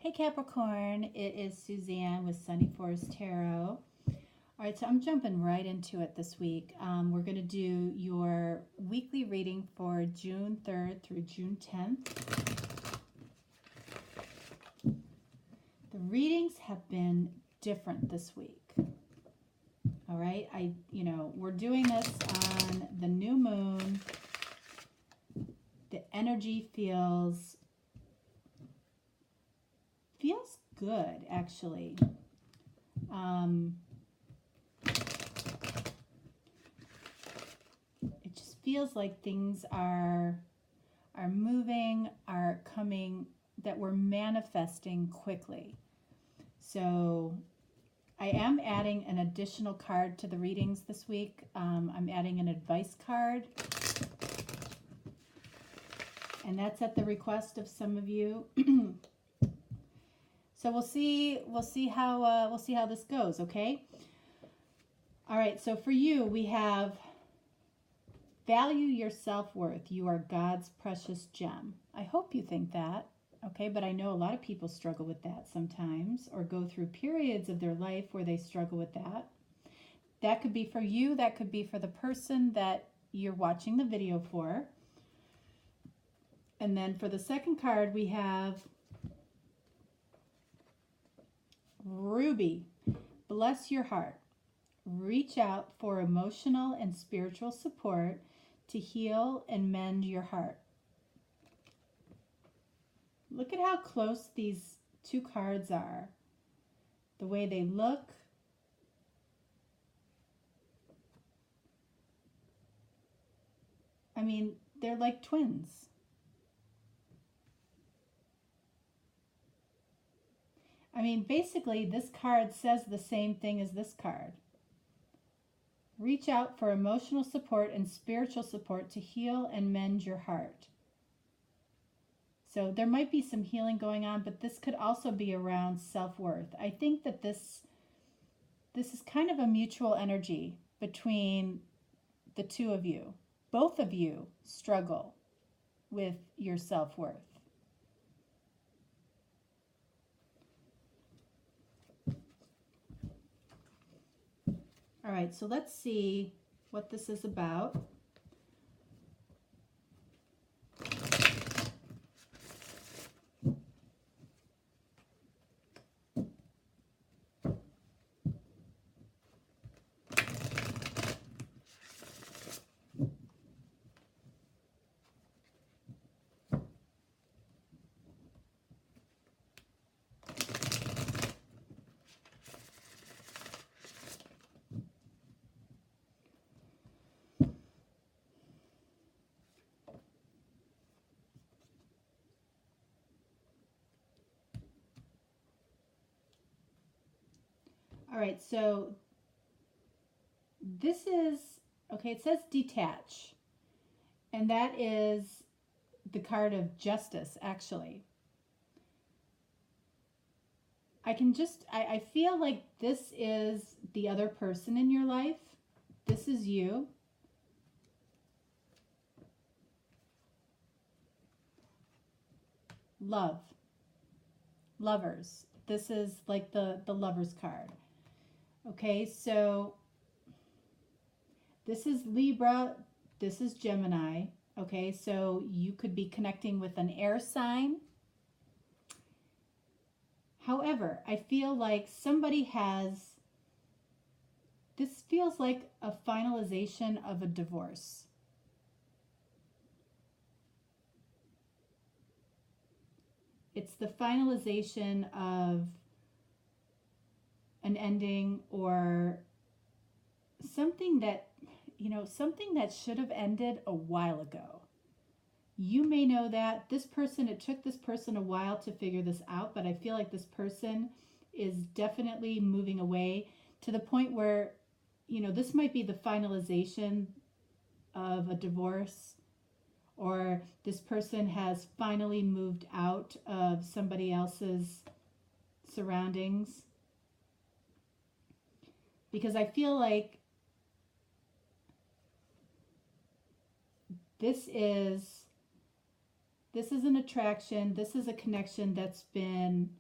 Hey Capricorn, it is Suzanne with Sunny Forest Tarot. All right, so I'm jumping right into it this week. We're going to do your weekly reading for June 3rd through June 10th. The readings have been different this week. All right, we're doing this on the new moon. The energy feels good, actually. It just feels like things are moving, are coming, that we're manifesting quickly. So I am adding an additional card to the readings this week. I'm adding an advice card, and that's at the request of some of you. So we'll see how this goes, okay? All right, so for you, we have value your self-worth. You are God's precious gem. I hope you think that, okay? But I know a lot of people struggle with that sometimes, or go through periods of their life where they struggle with that. That could be for you. That could be for the person that you're watching the video for. And then for the second card, we have Ruby. Bless your heart. Reach out for emotional and spiritual support to heal and mend your heart. Look at how close these two cards are. The way they look. I mean, they're like twins. I mean, basically, this card says the same thing as this card. Reach out for emotional support and spiritual support to heal and mend your heart. So there might be some healing going on, but this could also be around self-worth. I think that this is kind of a mutual energy between the two of you. Both of you struggle with your self-worth. All right, so let's see what this is about. All right, so this is, okay, it says detach. And that is the card of justice, actually. I feel like this is the other person in your life. This is you. Love. Lovers. This is like the Lovers card. Okay, so this is Libra, this is Gemini. Okay, so you could be connecting with an air sign. However, I feel like this feels like a finalization of a divorce. It's the finalization of an ending, or something that, something that should have ended a while ago. You may know that it took this person a while to figure this out, but I feel like this person is definitely moving away to the point where, this might be the finalization of a divorce, or this person has finally moved out of somebody else's surroundings. Because I feel like this is an attraction, this is a connection that's been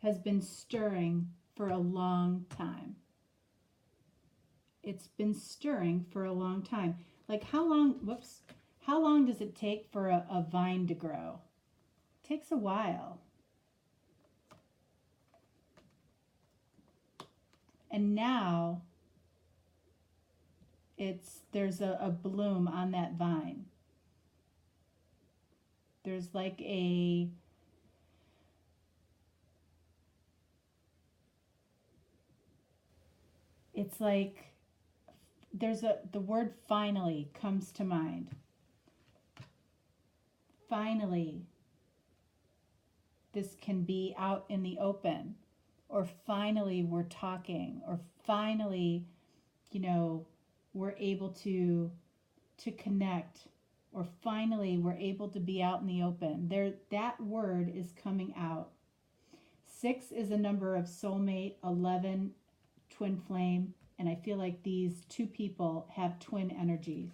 has been stirring for a long time. It's been stirring for a long time. Like how long does it take for a vine to grow? It takes a while. And now there's a bloom on that vine. There's like it's like the word finally comes to mind. Finally, this can be out in the open, or finally we're talking, or finally, we're able to connect, or finally we're able to be out in the open. That word is coming out. 6 is a number of soulmate, 11 twin flame, and I feel like these two people have twin energy.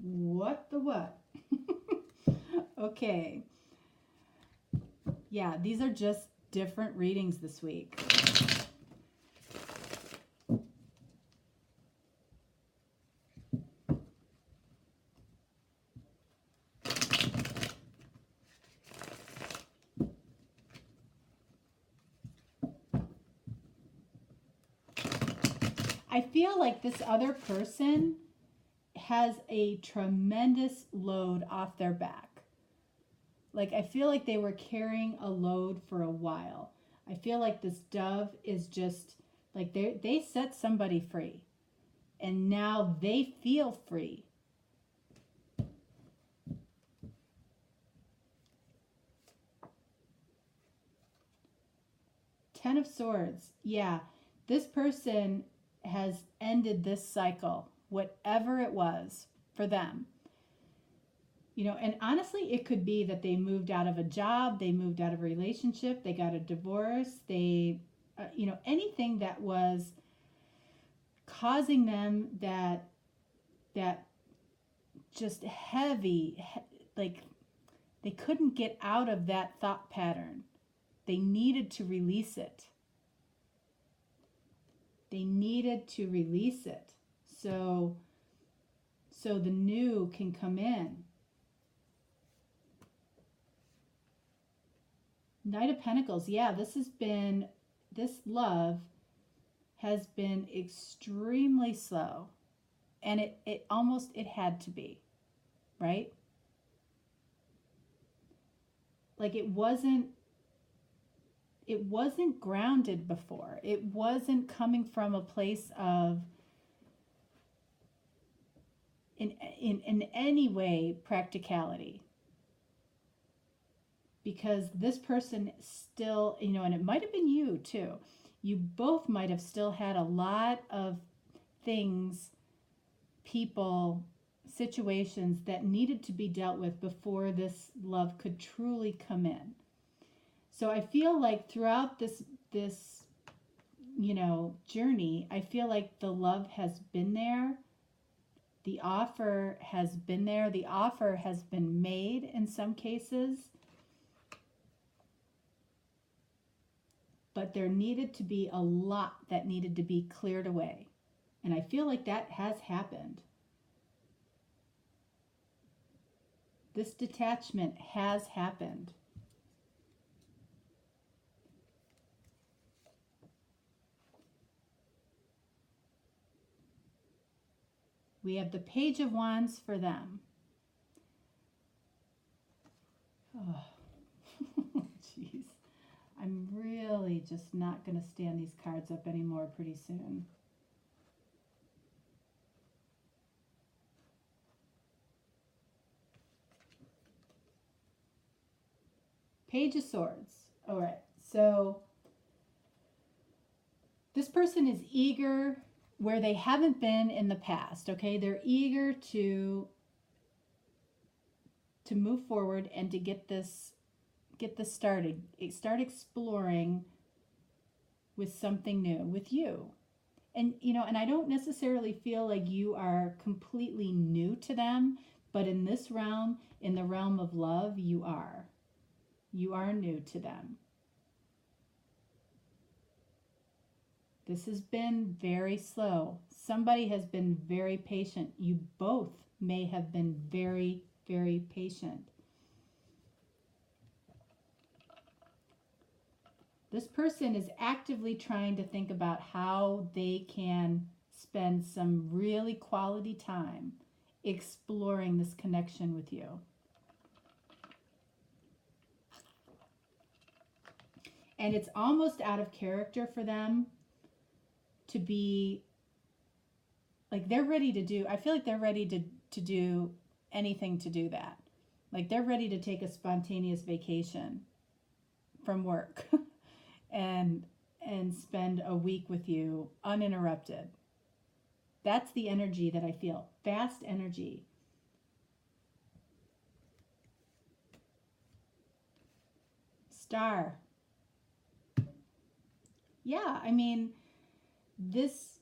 What the what? Okay. Yeah, these are just different readings this week. I feel like this other person has a tremendous load off their back. Like, I feel like they were carrying a load for a while. I feel like this dove is just like they set somebody free, and now they feel free. Ten of Swords. Yeah, this person has ended this cycle, whatever it was for them. And honestly, it could be that they moved out of a job, they moved out of a relationship, they got a divorce, they, anything that was causing them that just heavy, like they couldn't get out of that thought pattern. They needed to release it. They needed to release it. So the new can come in. Knight of Pentacles. Yeah, this love has been extremely slow. And it had to be, right? Like it wasn't grounded before. It wasn't coming from a place of in any way practicality. Because this person still, and it might have been you too. You both might have still had a lot of things, people, situations that needed to be dealt with before this love could truly come in. So I feel like throughout this journey, I feel like the love has been there. The offer has been there. The offer has been made in some cases. But there needed to be a lot that needed to be cleared away. And I feel like that has happened. This detachment has happened. We have the Page of Wands for them. Oh, jeez. I'm really just not going to stand these cards up anymore pretty soon. Page of Swords. All right. So this person is eager where they haven't been in the past, okay? They're eager to move forward and to get this started. Start exploring with something new with you. And and I don't necessarily feel like you are completely new to them, but in this realm, in the realm of love, you are. You are new to them. This has been very slow. Somebody has been very patient. You both may have been very, very patient. This person is actively trying to think about how they can spend some really quality time exploring this connection with you. And it's almost out of character for them to be like, they're ready to do, I feel like they're ready to do anything to do that. Like they're ready to take a spontaneous vacation from work and spend a week with you uninterrupted. That's the energy that I feel. Fast energy. Star. Yeah, I mean, this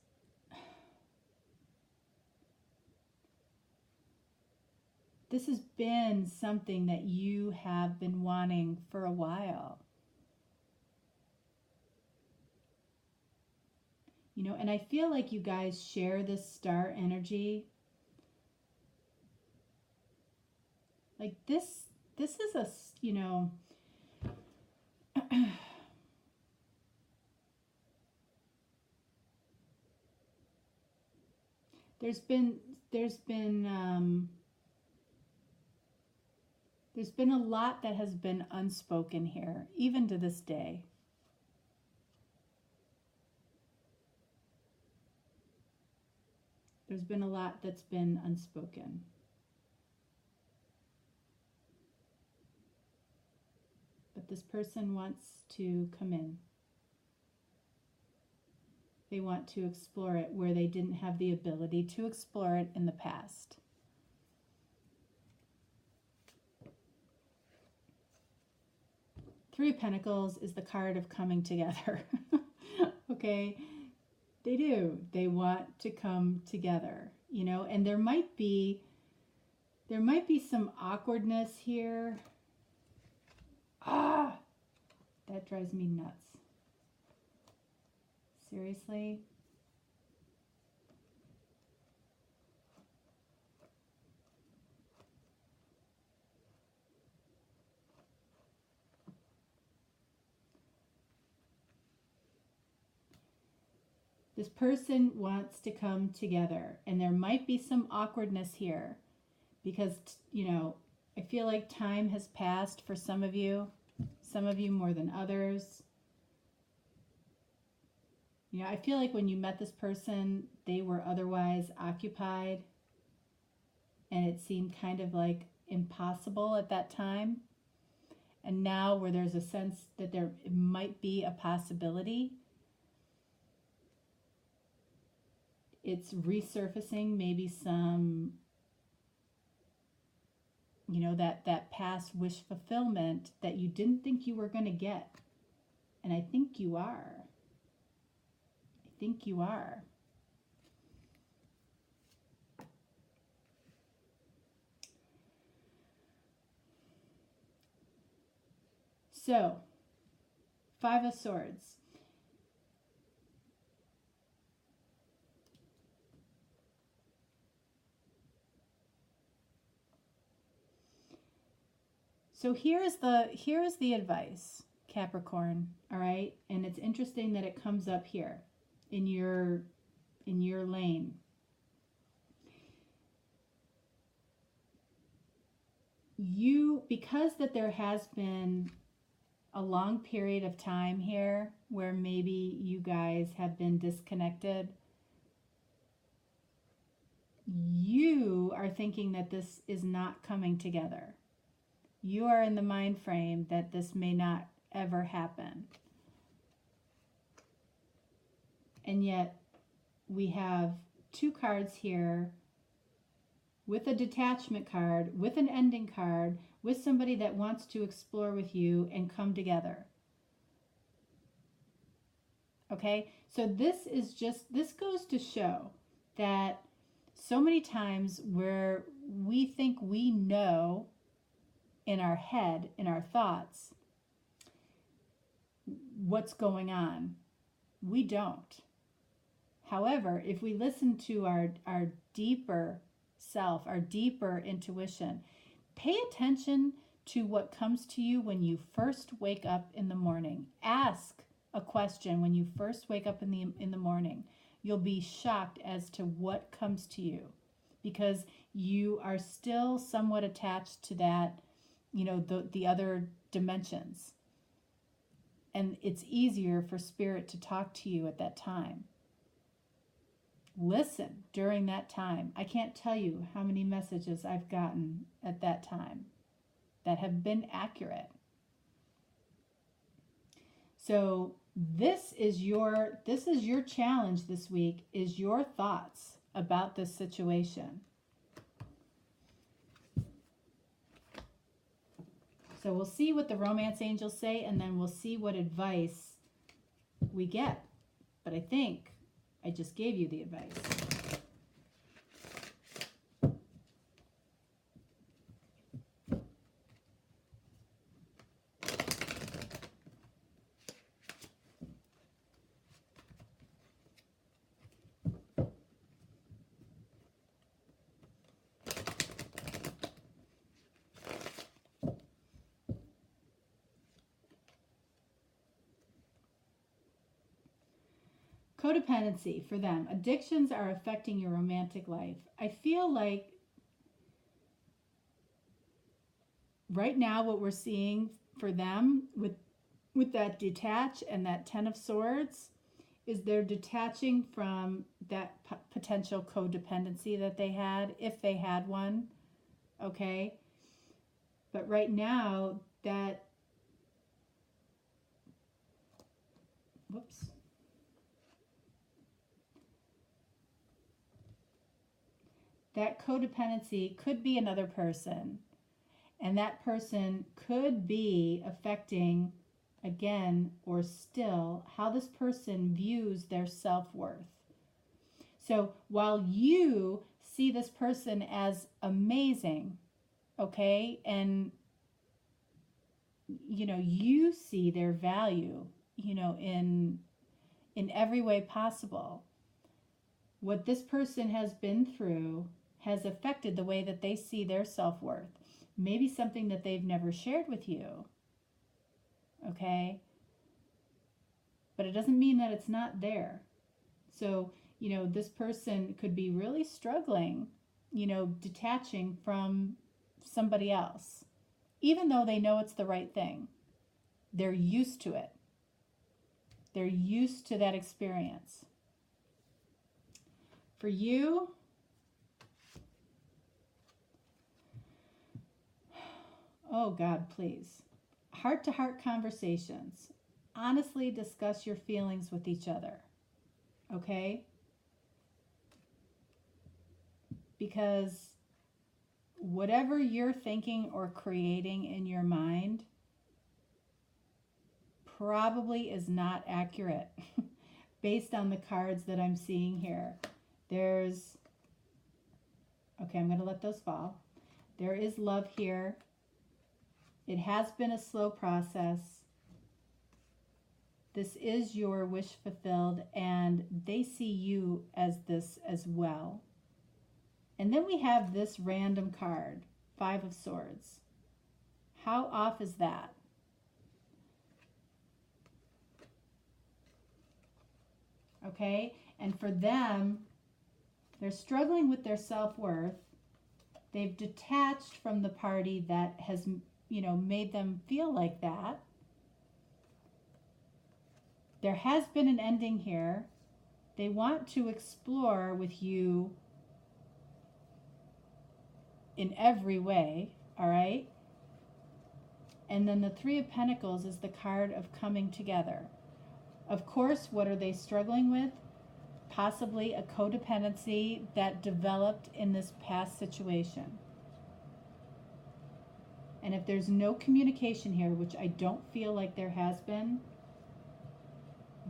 has been something that you have been wanting for a while. You know, and I feel like you guys share this star energy. Like this is a, you know, there's been a lot that has been unspoken here, even to this day. There's been a lot that's been unspoken. But this person wants to come in. They want to explore it where they didn't have the ability to explore it in the past. Three of Pentacles is the card of coming together. Okay? They do. They want to come together, you know, and there might be some awkwardness here. Ah, that drives me nuts. Seriously? This person wants to come together, and there might be some awkwardness here because, you know, I feel like time has passed for some of you more than others. You know, I feel like when you met this person, they were otherwise occupied, and it seemed kind of like impossible at that time. And now where there's a sense that there might be a possibility, it's resurfacing maybe some, you know, that past wish fulfillment that you didn't think you were going to get. And I think you are. I think you are. So, Five of Swords. So here's the advice, Capricorn, all right? And it's interesting that it comes up here in your lane. Because that there has been a long period of time here where maybe you guys have been disconnected, you are thinking that this is not coming together. You are in the mind frame that this may not ever happen. And yet we have two cards here with a detachment card, with an ending card, with somebody that wants to explore with you and come together. Okay? So this goes to show that so many times where we think we know in our head, in our thoughts, what's going on. We don't. However, if we listen to our deeper self, our deeper intuition, pay attention to what comes to you when you first wake up in the morning. Ask a question when you first wake up in the morning. You'll be shocked as to what comes to you, because you are still somewhat attached to that, the other dimensions. And it's easier for spirit to talk to you at that time. Listen during that time. I can't tell you how many messages I've gotten at that time that have been accurate. So this is your challenge this week, is your thoughts about this situation. So we'll see what the romance angels say, and then we'll see what advice we get. But I think I just gave you the advice. Codependency for them. Addictions are affecting your romantic life. I feel like right now what we're seeing for them with that detach and that 10 of Swords is they're detaching from that potential codependency that they had, if they had one, okay? But right now that, that codependency could be another person, and that person could be affecting, again, or still, how this person views their self-worth. So while you see this person as amazing, okay, and you see their value, in every way possible, what this person has been through has affected the way that they see their self-worth. Maybe something that they've never shared with you, okay? But it doesn't mean that it's not there. So, this person could be really struggling, detaching from somebody else, even though they know it's the right thing. They're used to it. They're used to that experience. For you, oh God, please. Heart-to-heart conversations. Honestly discuss your feelings with each other. Okay? Because whatever you're thinking or creating in your mind probably is not accurate based on the cards that I'm seeing here. Okay, I'm going to let those fall. There is love here. It has been a slow process. This is your wish fulfilled, and they see you as this as well. And then we have this random card, 5 of Swords. How off is that? Okay, and for them, they're struggling with their self-worth. They've detached from the party that has, made them feel like that. There has been an ending here. They want to explore with you in every way, all right? And then the 3 of Pentacles is the card of coming together. Of course, what are they struggling with? Possibly a codependency that developed in this past situation. And if there's no communication here, which I don't feel like there has been,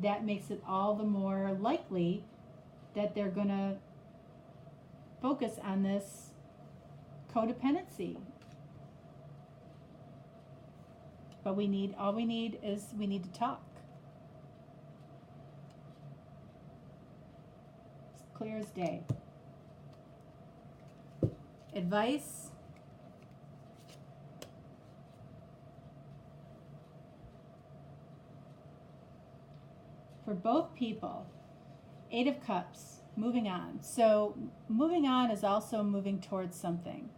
that makes it all the more likely that they're going to focus on this codependency. But all we need is to talk. clear as day. Advice. For both people, 8 of Cups, moving on. So moving on is also moving towards something.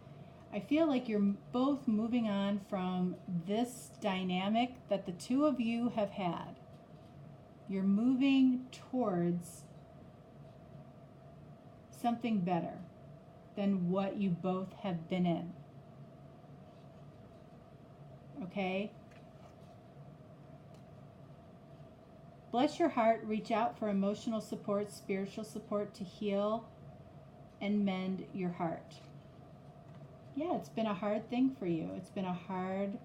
I feel like you're both moving on from this dynamic that the two of you have had. You're moving towards something better than what you both have been in. Okay? Bless your heart, reach out for emotional support, spiritual support to heal and mend your heart. Yeah, it's been a hard thing for you. It's been a hard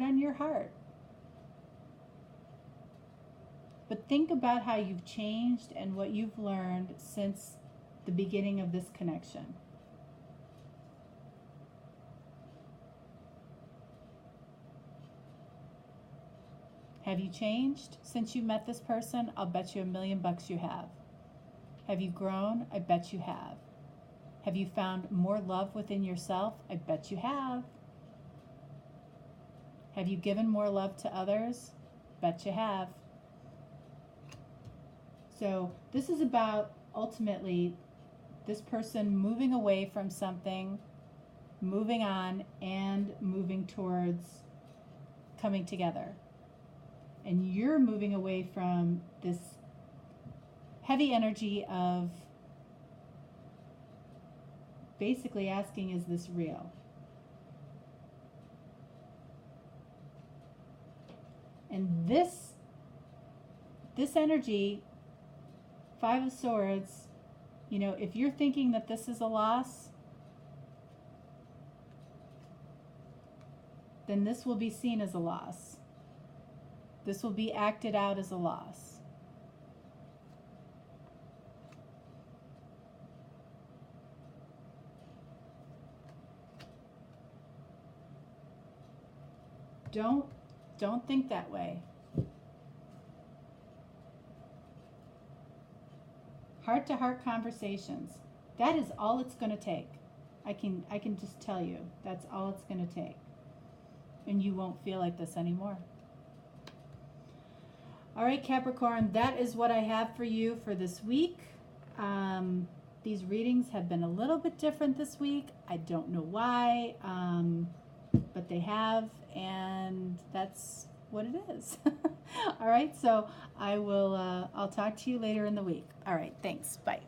on your heart. But think about how you've changed and what you've learned since the beginning of this connection. Have you changed since you met this person? I'll bet you $1,000,000 you have. Have you grown? I bet you have. Have you found more love within yourself? I bet you have. Have you given more love to others? Bet you have. So this is about ultimately this person moving away from something, moving on, and moving towards coming together. And you're moving away from this heavy energy of basically asking, is this real? And this energy, 5 of Swords, you know, if you're thinking that this is a loss, then this will be seen as a loss. This will be acted out as a loss. Don't think that way. Heart-to-heart conversations. That is all it's going to take. I can just tell you, that's all it's going to take. And you won't feel like this anymore. All right, Capricorn, that is what I have for you for this week. These readings have been a little bit different this week. I don't know why, but they have, and that's what it is. All right, so I'll talk to you later in the week. All right, thanks. Bye.